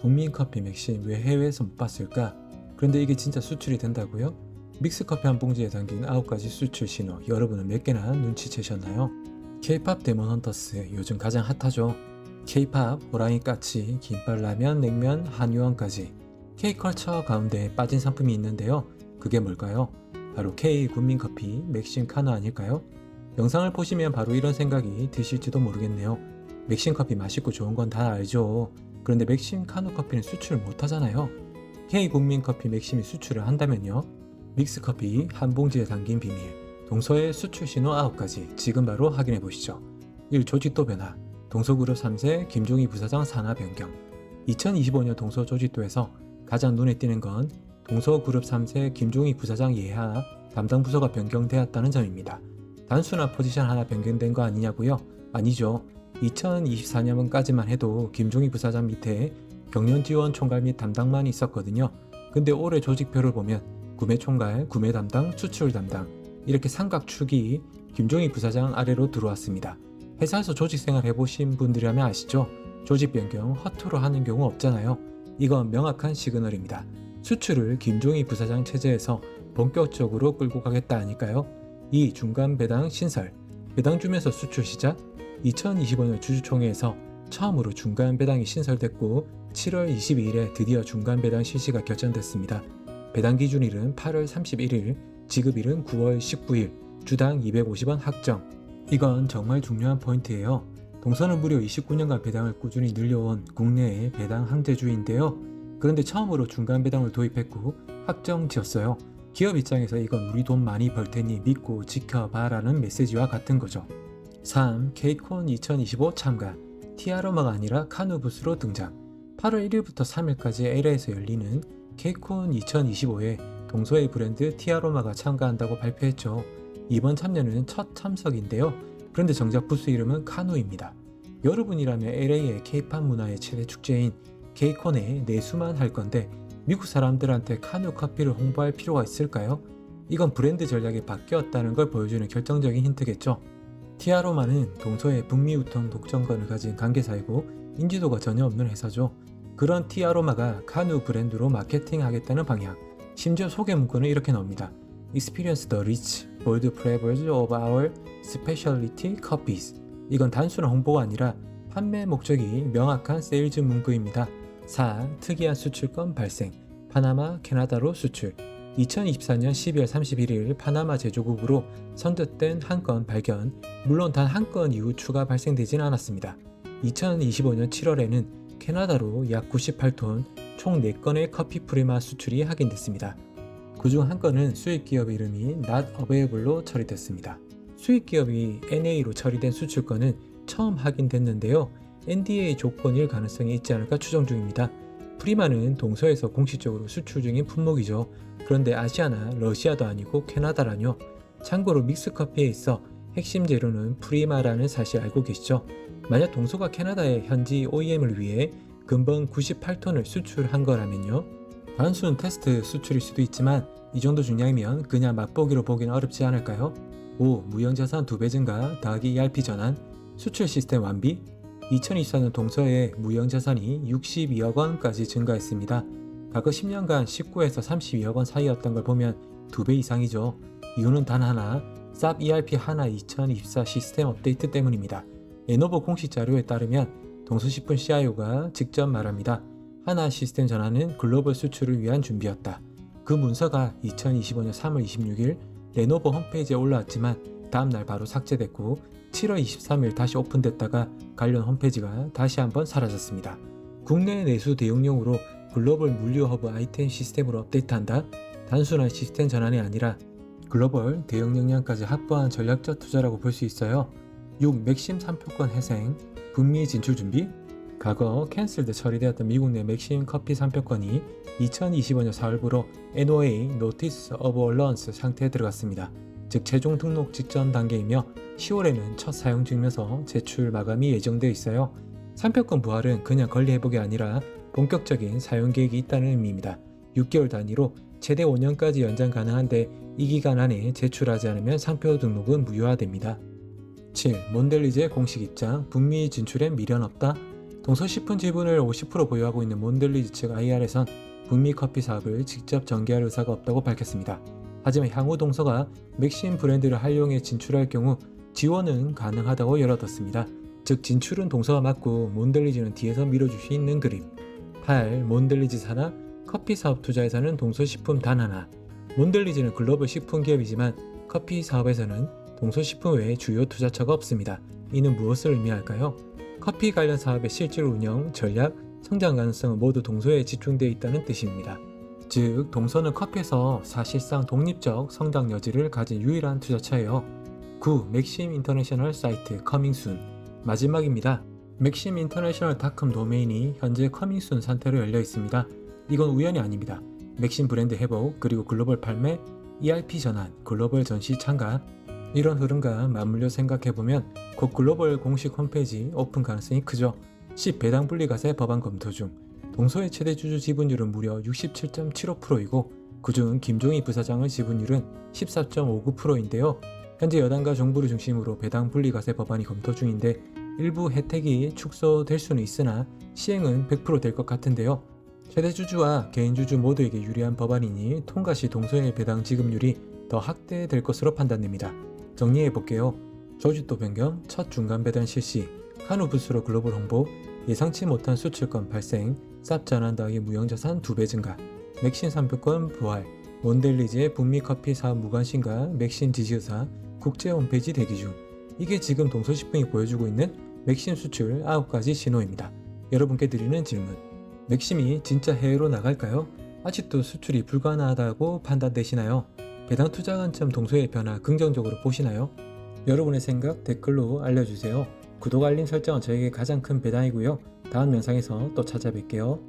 국민커피 맥심 왜 해외에서 못 봤을까? 그런데 이게 진짜 수출이 된다고요? 믹스커피 한 봉지에 담긴 9가지 수출 신호, 여러분은 몇 개나 눈치채셨나요? K-팝 데몬 헌터스 요즘 가장 핫하죠. K-팝, 호랑이 까치, 김밥라면, 냉면, 한유언까지 K-컬처 가운데 빠진 상품이 있는데요. 그게 뭘까요? 바로 K 국민커피 맥심 카누 아닐까요? 영상을 보시면 바로 이런 생각이 드실지도 모르겠네요. 맥심 커피 맛있고 좋은 건 다 알죠. 그런데 맥심 카누 커피는 수출 못하잖아요. K 국민커피 맥심이 수출을 한다면요. 믹스커피 한 봉지에 담긴 비밀, 동서의 수출 신호 9가지 지금 바로 확인해 보시죠. 1. 조직도 변화, 동서그룹 3세 김종희 부사장 산하 변경. 2025년 동서조직도에서 가장 눈에 띄는 건 동서그룹 3세 김종희 부사장 예하 담당 부서가 변경되었다는 점입니다. 단순한 포지션 하나 변경된 거 아니냐고요? 아니죠. 2024년까지만 해도 김종희 부사장 밑에 경영지원 총괄 및 담당만 있었거든요. 근데 올해 조직표를 보면 구매 총괄, 구매 담당, 수출 담당 이렇게 삼각축이 김종희 부사장 아래로 들어왔습니다. 회사에서 조직생활 해보신 분들이라면 아시죠? 조직 변경 허투루 하는 경우 없잖아요. 이건 명확한 시그널입니다. 수출을 김종희 부사장 체제에서 본격적으로 끌고 가겠다 아닐까요? 2. 중간 배당 신설, 배당 주면서 수출 시작. 2025년 주주총회에서 처음으로 중간 배당이 신설됐고 7월 22일에 드디어 중간 배당 실시가 결정됐습니다. 배당 기준일은 8월 31일, 지급일은 9월 19일, 주당 250원 확정. 이건 정말 중요한 포인트예요. 동서는 무려 29년간 배당을 꾸준히 늘려온 국내의 배당 항대주인데요. 그런데 처음으로 중간 배당을 도입했고 확정 지었어요. 기업 입장에서 이건 우리 돈 많이 벌 테니 믿고 지켜봐라는 메시지와 같은 거죠. 3. 케이콘 2025 참가, 티아로마가 아니라 카누 부스로 등장. 8월 1일부터 3일까지 LA에서 열리는 케이콘 2025에 동서의 브랜드 티아로마가 참가한다고 발표했죠. 이번 참여는 첫 참석인데요. 그런데 정작 부스 이름은 카누입니다. 여러분이라면 LA의 K-팝 문화의 최대 축제인 케이콘에 내수만 할 건데 미국 사람들한테 카누 커피를 홍보할 필요가 있을까요? 이건 브랜드 전략이 바뀌었다는 걸 보여주는 결정적인 힌트겠죠. 티아로마는 동서의 북미 유통 독점권을 가진 관계사이고 인지도가 전혀 없는 회사죠. 그런 티아로마가 카누 브랜드로 마케팅하겠다는 방향. 심지어 소개 문구는 이렇게 나옵니다. Experience the rich, bold flavors of our specialty coffees. 이건 단순한 홍보가 아니라 판매 목적이 명확한 세일즈 문구입니다. 4. 특이한 수출권 발생, 파나마, 캐나다로 수출. 2024년 12월 31일 파나마 제조국으로 선뜻된 한 건 발견, 물론 단 한 건 이후 추가 발생되진 않았습니다. 2025년 7월에는 캐나다로 약 98톤, 총 4건의 커피 프리마 수출이 확인됐습니다. 그중 한 건은 수입기업 이름이 Not Available로 처리됐습니다. 수입기업이 NA로 처리된 수출건은 처음 확인됐는데요. NDA 조건일 가능성이 있지 않을까 추정 중입니다. 프리마는 동서에서 공식적으로 수출 중인 품목이죠. 그런데 아시아나 러시아도 아니고 캐나다라뇨. 참고로 믹스커피에 있어 핵심 재료는 프리마라는 사실 알고 계시죠? 만약 동서가 캐나다의 현지 OEM을 위해 금번 98톤을 수출한 거라면요. 단순 테스트 수출일 수도 있지만 이 정도 중량이면 그냥 맛보기로 보기는 어렵지 않을까요? 5. 무형자산 2배 증가 더하기 ERP 전환, 수출 시스템 완비. 2024년 동서의 무형자산이 62억 원까지 증가했습니다. 과거 10년간 19에서 32억 원 사이였던 걸 보면 2배 이상이죠. 이유는 단 하나, SAP ERP 하나 2024 시스템 업데이트 때문입니다. 레노버 공식 자료에 따르면 동서식품 CIO가 직접 말합니다. 하나 시스템 전환은 글로벌 수출을 위한 준비였다. 그 문서가 2025년 3월 26일 레노버 홈페이지에 올라왔지만 다음날 바로 삭제됐고 7월 23일 다시 오픈됐다가 관련 홈페이지가 다시 한번 사라졌습니다. 국내 내수 대용량으로 글로벌 물류 허브 아이템 시스템으로 업데이트한다? 단순한 시스템 전환이 아니라 글로벌 대형 역량까지 확보한 전략적 투자라고 볼 수 있어요. 6. 맥심 3표권 회생, 북미 진출 준비. 과거 캔슬드 처리되었던 미국 내 맥심 커피 3표권이 2025년 4월부로 NOA Notice of Allowance 상태에 들어갔습니다. 즉 최종 등록 직전 단계이며 10월에는 첫 사용 증명서 제출 마감이 예정되어 있어요. 3표권 부활은 그냥 권리회복이 아니라 본격적인 사용 계획이 있다는 의미입니다. 6개월 단위로 최대 5년까지 연장 가능한데 이 기간 안에 제출하지 않으면 상표 등록은 무효화됩니다. 7. 몬델리제 공식 입장, 북미 진출엔 미련 없다. 동서식품 지분을 50% 보유하고 있는 몬델리지 측 IR에선 북미 커피 사업을 직접 전개할 의사가 없다고 밝혔습니다. 하지만 향후 동서가 맥심 브랜드를 한용에 진출할 경우 지원은 가능하다고 열어뒀습니다. 즉 진출은 동서가 맞고 몬델리지는 뒤에서 밀어줄 수 있는 그림. 8. 몬델리지 산하 커피 사업 투자에서는 동서식품 단 하나. 몬델리지는 글로벌 식품 기업이지만 커피 사업에서는 동서식품 외에 주요 투자처가 없습니다. 이는 무엇을 의미할까요? 커피 관련 사업의 실질 운영, 전략, 성장 가능성은 모두 동서에 집중되어 있다는 뜻입니다. 즉, 동서는 커피에서 사실상 독립적 성장 여지를 가진 유일한 투자처예요. 9. 맥심 인터내셔널 사이트 커밍순. 마지막입니다. 맥심 인터내셔널닷컴 도메인이 현재 커밍순 상태로 열려 있습니다. 이건 우연이 아닙니다. 맥심 브랜드 회복, 그리고 글로벌 판매, ERP 전환, 글로벌 전시 참가, 이런 흐름과 맞물려 생각해보면 곧 글로벌 공식 홈페이지 오픈 가능성이 크죠. 10. 배당 분리과세 법안 검토 중. 동서의 최대 주주 지분율은 무려 67.75%이고 그중 김종희 부사장의 지분율은 14.59%인데요. 현재 여당과 정부를 중심으로 배당 분리과세 법안이 검토 중인데 일부 혜택이 축소될 수는 있으나 시행은 100% 될 것 같은데요. 최대 주주와 개인 주주 모두에게 유리한 법안이니 통과 시 동서의 배당 지급률이 더 확대될 것으로 판단됩니다. 정리해볼게요. 조직도 변경, 첫 중간 배당 실시, 한우 부스로 글로벌 홍보, 예상치 못한 수출권 발생, 쌉 전환 더하기 무형자산 2배 증가, 맥신 상표권 부활, 몬델리지의 북미 커피 사업 무관심과 맥신 지지의사, 국제 홈페이지 대기 중. 이게 지금 동서식품이 보여주고 있는 맥심 수출 9가지 신호입니다. 여러분께 드리는 질문. 맥심이 진짜 해외로 나갈까요? 아직도 수출이 불가능하다고 판단되시나요? 배당 투자 관점 동서의 변화 긍정적으로 보시나요? 여러분의 생각 댓글로 알려주세요. 구독 알림 설정은 저에게 가장 큰 배당이고요. 다음 영상에서 또 찾아뵐게요.